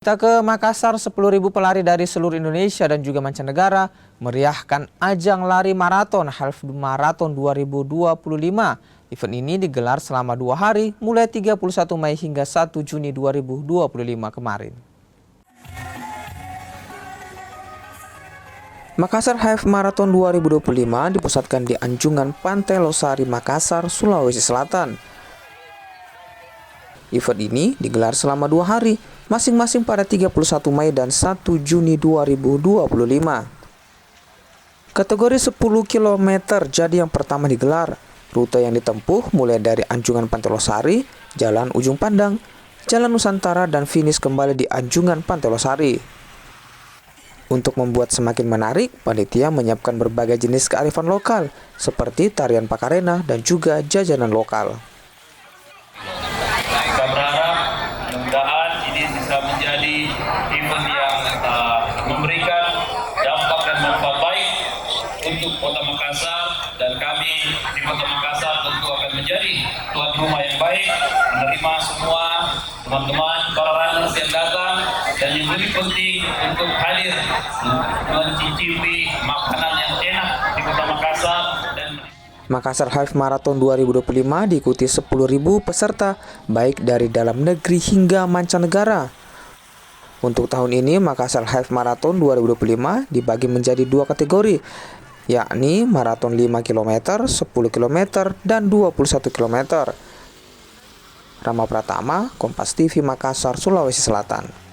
Kita ke Makassar, 10.000 pelari dari seluruh Indonesia dan juga mancanegara meriahkan ajang lari maraton Half Marathon 2025. Event ini digelar selama 2 hari, mulai 31 Mei hingga 1 Juni 2025 kemarin. Makassar Half Marathon 2025 dipusatkan di Anjungan Pantai Losari, Makassar, Sulawesi Selatan. Event ini digelar selama 2 hari, masing-masing pada 31 Mei dan 1 Juni 2025. Kategori 10 km jadi yang pertama digelar. Rute yang ditempuh mulai dari Anjungan Pantai Losari, Jalan Ujung Pandang, Jalan Nusantara, dan finish kembali di Anjungan Pantai Losari. Untuk membuat semakin menarik, panitia menyiapkan berbagai jenis kearifan lokal, seperti tarian Pakarena dan juga jajanan lokal. Kita berharap mudah-mudahan ini bisa menjadi event yang memberikan dampak dan manfaat baik untuk Kota Makassar, dan kami di Kota Makassar tentu akan menjadi tuan rumah yang baik, menerima semua teman-teman para runners yang datang, dan yang lebih penting untuk hadir mencicipi makanan yang enak di Kota Makassar. Makassar Half Marathon 2025 diikuti 10.000 peserta, baik dari dalam negeri hingga mancanegara. Untuk tahun ini, Makassar Half Marathon 2025 dibagi menjadi 2 kategori, yakni maraton 5 km, 10 km, dan 21 km. Rama Pratama, Kompas TV, Makassar, Sulawesi Selatan.